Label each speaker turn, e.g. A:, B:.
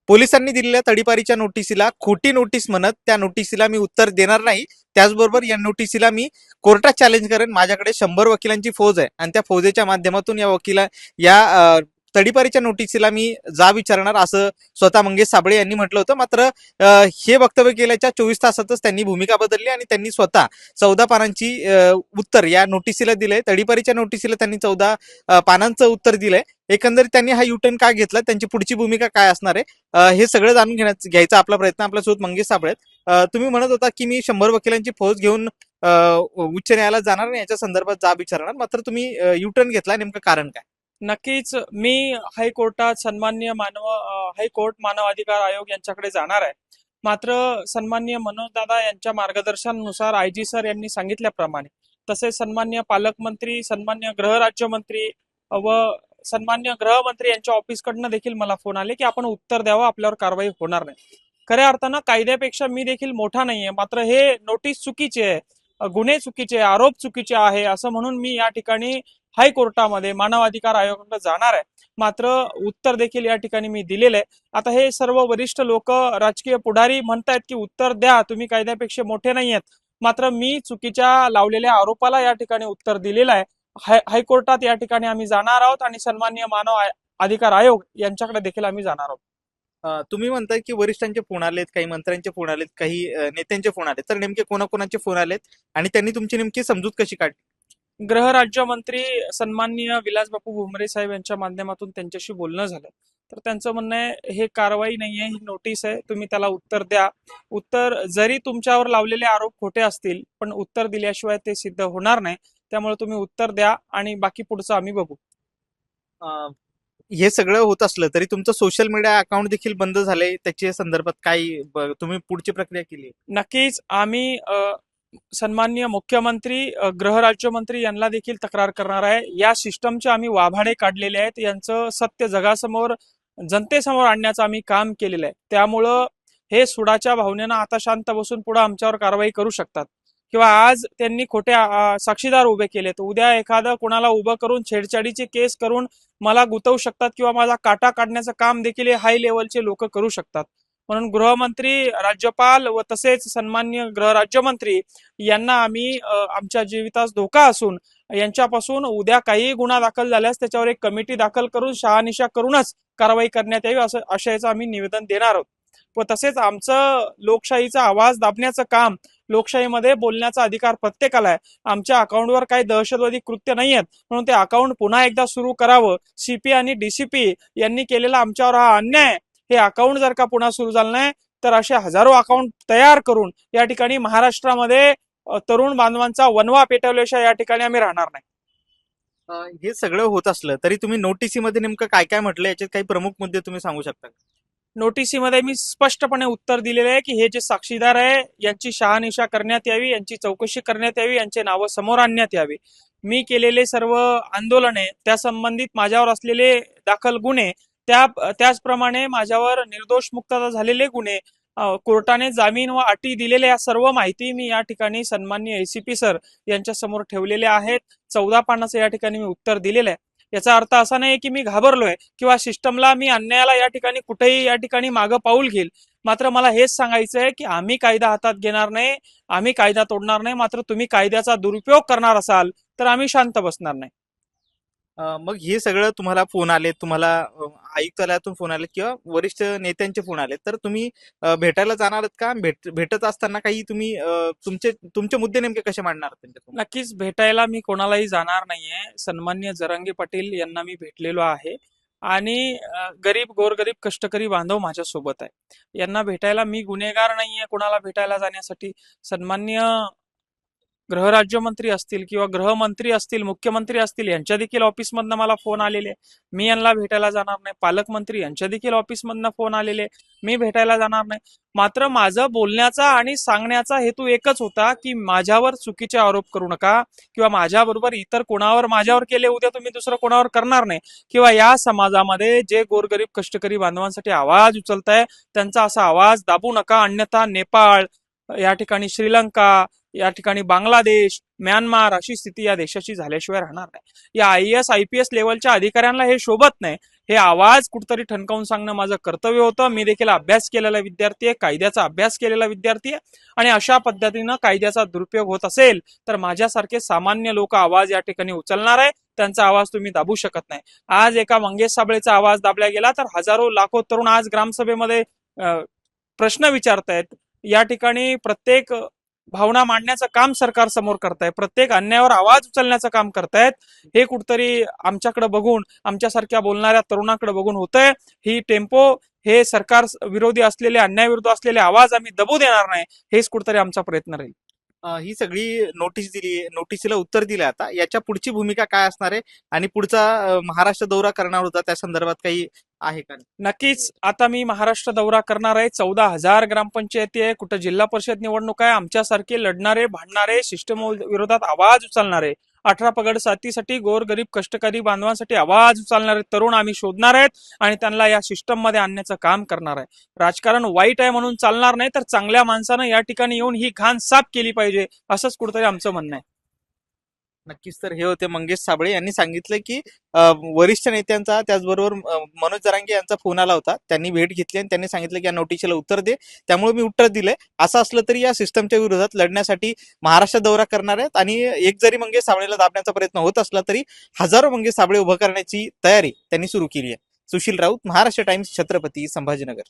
A: पोलिसांनी दिलेल्या तडीपारीच्या नोटिसीला खोटी नोटीस म्हणत त्या नोटिसीला मी उत्तर देणार नाही. त्याचबरोबर या नोटिसीला मी कोर्टात चॅलेंज करेन. माझ्याकडे 100 वकिलांची फौज आहे आणि त्या फौजेच्या माध्यमातून या तडीपारीच्या नोटिसीला मी जाब विचारणार असं स्वतः मंगेश साबळे यांनी म्हटलं होतं. मात्र हे वक्तव्य केल्याच्या 24 तासातच त्यांनी भूमिका बदलली आणि त्यांनी स्वतः 14 पानांची उत्तर या नोटिसीला दिलंय. तडीपारीच्या नोटिसीला त्यांनी 14 पानांचं उत्तर दिलंय. एकंदरीत त्यांनी हा युटर्न का घेतला, त्यांची पुढची भूमिका काय असणार आहे, हे सगळं जाणून घ्यायचा आपला प्रयत्न. आपल्यासोबत मंगेश साबळे आहेत. तुम्ही म्हणत होता की मी 100 वकिलांची फौज घेऊन उच्च न्यायालयात जाणार नाही, याच्या संदर्भात जाब विचारणार. मात्र तुम्ही युटर्न घेतला, नेमकं कारण काय?
B: नक्कीच मी हायकोर्टात सन्माननीय हायकोर्ट मानव अधिकार आयोग यांच्याकडे जाणार आहे. मात्र सन्माननीय मनोज दादा यांच्या मार्गदर्शनानुसार आयजी सर यांनी सांगितल्याप्रमाणे, तसेच सन्माननीय पालकमंत्री, सन्माननीय गृहराज्यमंत्री व सन्माननीय गृहमंत्री यांच्या ऑफिसकडनं देखील मला फोन आले की आपण उत्तर द्यावं, आपल्यावर कारवाई होणार नाही. खऱ्या अर्थानं कायद्यापेक्षा मी देखील मोठा नाहीये, मात्र हे नोटीस चुकीचे आहे, गुन्हे चुकीचे, आरोप चुकीचे आहे असं म्हणून मी या ठिकाणी हायकोर्टामध्ये मानव अधिकार आयोगाकडे जाणार आहे. मात्र उत्तर देखील या ठिकाणी मी दिलेलं आहे. आता हे सर्व वरिष्ठ लोक, राजकीय पुढारी म्हणतायत की उत्तर द्या, तुम्ही कायद्यापेक्षा मोठे नाही आहेत. मात्र मी चुकीच्या लावलेल्या आरोपाला या ठिकाणी उत्तर दिलेलं आहे. हायकोर्टात या ठिकाणी आम्ही जाणार आहोत आणि सन्माननीय मानव अधिकार आयोग यांच्याकडे देखील आम्ही जाणार आहोत.
A: तुम्ही म्हणताय की वरिष्ठांचे फोन आलेत, काही मंत्र्यांचे फोन आलेत, काही नेत्यांचे फोन आलेत, तर नेमके कोणाकोणाचे फोन आलेत आणि त्यांनी तुमची नेमकी समजूत कशी काढली?
B: गृहराज्यमंत्री सन्माननीय विलास बापू भुमरे साहेब यांच्या माध्यमातून त्यांच्याशी बोलणं झालं. तर त्यांचं म्हणणं आहे हे कारवाई नाहीये, ही नोटीस आहे, तुम्ही त्याला उत्तर द्या. उत्तर जरी तुमच्यावर लावलेले आरोप खोटे असतील पण उत्तर दिल्याशिवाय ते सिद्ध होणार नाही. त्यामुळे तुम्ही उत्तर द्या आणि बाकी पुढचं आम्ही बघू.
A: हे सगळं होत असलं तरी तुमचं सोशल मीडिया अकाउंट देखील बंद झालंय, त्याच्या संदर्भात काय तुम्ही पुढची प्रक्रिया केली?
B: नक्कीच आम्ही सन्माननीय मुख्यमंत्री, गृहराज्यमंत्री यांना देखील तक्रार करणार आहे. या सिस्टमचे आम्ही वाभाडे काढलेले आहेत, यांचं सत्य जगासमोर, जनतेसमोर आणण्याचं आम्ही काम केलेलं आहे. त्यामुळं हे सुडाच्या भावनेनं आता शांत बसून पुढे आमच्यावर कारवाई करू शकतात. किंवा आज त्यांनी खोटे साक्षीदार उभे केले, तर उद्या एखादं कोणाला उभं करून छेडछाडीची केस करून मला गुतवू शकतात किंवा माझा काटा काढण्याचं काम देखील हाय लेवलचे लोक करू शकतात. म्हणून गृहमंत्री, राज्यपाल व तसेच सन्माननीय गृहराज्यमंत्री यांना आम्ही आमच्या जीवितास धोका असून यांच्यापासून उद्या काही गुन्हा दाखल झाल्यास त्याच्यावर एक कमिटी दाखल करून शहानिशा करूनच कारवाई करण्यात यावी असं आशयाचं आम्ही निवेदन देणार आहोत. व तसेच आमचं लोकशाहीचा आवाज दाबण्याचं काम, लोकशाहीमध्ये बोलण्याचा अधिकार प्रत्येकाला आहे. आमच्या अकाउंटवर काही दहशतवादी कृत्य नाही आहेत म्हणून ते अकाउंट पुन्हा एकदा सुरू करावं. सीपी आणि डीसीपी यांनी केलेला आमच्यावर हा अन्याय, हे अकाउंट जर का पुन्हा सुरू झालं नाही तर असे हजारो अकाउंट तयार करून या ठिकाणी महाराष्ट्रामध्ये तरुण बांधवांचा वनवा पेटवल्याशिवाय या ठिकाणी आम्ही राहणार नाही.
A: हे सगळं होत असलं तरी तुम्ही नोटिसीमध्ये नेमकं काय काय म्हटलं, याचे काही प्रमुख मुद्दे तुम्ही सांगू शकता?
B: नोटिसीमध्ये मी स्पष्टपणे उत्तर दिलेले आहे की हे जे साक्षीदार आहे यांची शहानिशा करण्यात यावी, यांची चौकशी करण्यात यावी, यांचे नावं समोर आणण्यात यावी. मी केलेले सर्व आंदोलने, त्या संबंधित माझ्यावर असलेले दाखल गुन्हे, त्याचप्रमाणे माझ्यावर निर्दोष मुक्तता झालेले गुन्हे, कोर्टाने जामीन व अटी दिलेल्या या सर्व माहिती मी या ठिकाणी सन्माननीय एसीपी सर यांच्या समोर ठेवलेल्या आहेत. 14 पानाचं या ठिकाणी मी उत्तर दिलेलं आहे. याचा अर्थ असा नाही की मी घाबरलोय किंवा सिस्टमला, मी अन्यायाला या ठिकाणी कुठेही या ठिकाणी मागं पाऊल घेईल. मात्र मला हेच सांगायचं आहे की आम्ही कायदा हातात घेणार नाही, आम्ही कायदा तोडणार नाही. मात्र तुम्ही कायद्याचा दुरुपयोग करणार असाल तर आम्ही शांत बसणार नाही.
A: मग हे सगळं तुम्हाला फोन आले, तुम्हाला आयुक्तालयातून फोन आले किंवा वरिष्ठ नेत्यांचे फोन आले, तर तुम्ही भेटायला जाणार आहात का? भेटत असताना काही तुम्ही तुमचे मुद्दे नेमके कसे मांडणार त्यांच्यासमोर?
B: नक्कीच भेटायला मी कोणालाही जाणार नाहीये. सन्माननीय जरांगे पाटील यांना मी भेटलेलो आहे आणि गोरगरीब कष्टकरी बांधव माझ्या सोबत आहे. यांना भेटायला मी गुन्हेगार नाहीये कोणाला भेटायला जाण्यासाठी. सन्माननीय गृहराज्यमंत्री असतील किंवा गृहमंत्री असतील, मुख्यमंत्री असतील, यांच्या देखील ऑफिसमधनं मला फोन आलेले, मी यांना भेटायला जाणार नाही. पालकमंत्री यांच्या देखील ऑफिसमधनं फोन आलेले, मी भेटायला जाणार नाही. मात्र माझं बोलण्याचा आणि सांगण्याचा हेतू एकच होता की माझ्यावर चुकीचे आरोप करू नका किंवा माझ्याबरोबर इतर कोणावर माझ्यावर केले उद्या तुम्ही दुसरं कोणावर करणार नाही. किंवा या समाजामध्ये जे गोरगरीब कष्टकरी बांधवांसाठी आवाज उचलताय त्यांचा असा आवाज दाबू नका, अन्यथा नेपाळ, या ठिकाणी श्रीलंका, या ठिकाणी बांगलादेश, म्यानमार अशी स्थिती या देशाची झाल्याशिवाय राहणार नाही. या IAS IPS लेवलच्या अधिकाऱ्यांना हे शोभत नाही. हे आवाज कुठतरी ठणकावून सांगणं माझं कर्तव्य होतं. मी देखील अभ्यास केलेला विद्यार्थी आहे, कायद्याचा अभ्यास केलेला विद्यार्थी आहे, आणि अशा पद्धतीनं कायद्याचा दुरुपयोग होत असेल तर माझ्यासारखे सामान्य लोक आवाज या ठिकाणी उचलणार आहे. त्यांचा आवाज तुम्ही दाबू शकत नाही. आज एका मंगेश साबळेचा आवाज दाबला गेला तर हजारो लाखो तरुण आज ग्रामसभेमध्ये प्रश्न विचारतायत. या ठिकाणी प्रत्येक भावना मांडण्याचं काम सरकार समोर करताय, प्रत्येक अन्यायावर आवाज उचलण्याचं काम करतायत. हे कुठतरी आमच्याकडे बघून, आमच्यासारख्या बोलणाऱ्या तरुणाकडे बघून होतंय. ही टेम्पो हे सरकार विरोधी असलेले, अन्यायविरुद्ध असलेले आवाज आम्ही दबू देणार नाही, हेच कुठतरी आमचा प्रयत्न राहील.
A: ही सगळी नोटीस दिली, नोटीसीला उत्तर दिलं, आता याच्या पुढची भूमिका काय असणार आहे आणि पुढचा महाराष्ट्र दौरा करणार होता त्या संदर्भात काही आहे का?
B: नक्कीच आता मी महाराष्ट्र दौरा करणार आहे. 14,000 ग्रामपंचायती आहे, कुठं जिल्हा परिषद निवडणूक आहे. आमच्यासारखे लढणारे, भांडणारे, सिस्टम विरोधात आवाज उचलणारे, 18 पगड साथीसाठी, गोरगरीब कष्टकरी बांधवांसाठी आवाज उचलणारे तरुण आम्ही शोधणार आहेत आणि त्यांना या सिस्टम मध्ये आणण्याचं काम करणार आहे. राजकारण वाईट आहे म्हणून चालणार नाही, तर चांगल्या माणसानं या ठिकाणी येऊन ही घाण साफ केली पाहिजे, असंच कुठेतरी आमचं म्हणणं आहे.
A: नक्कीच. तर हे होते मंगेश साबळे यांनी सांगितलं की वरिष्ठ नेत्यांचा, त्याचबरोबर मनोज जरांगे यांचा फोन आला होता, त्यांनी भेट घेतली आणि त्यांनी सांगितलं की या नोटीसीला उत्तर दे, त्यामुळे मी उत्तर दिलंय. असं असलं तरी या सिस्टमच्या विरोधात लढण्यासाठी महाराष्ट्र दौरा करणार आहेत आणि एक जरी मंगेश साबळेला दाबण्याचा प्रयत्न होत असला तरी हजारो मंगेश साबळे उभं करण्याची तयारी त्यांनी सुरू केली आहे. सुशील राऊत, महाराष्ट्र टाइम्स, छत्रपती संभाजीनगर.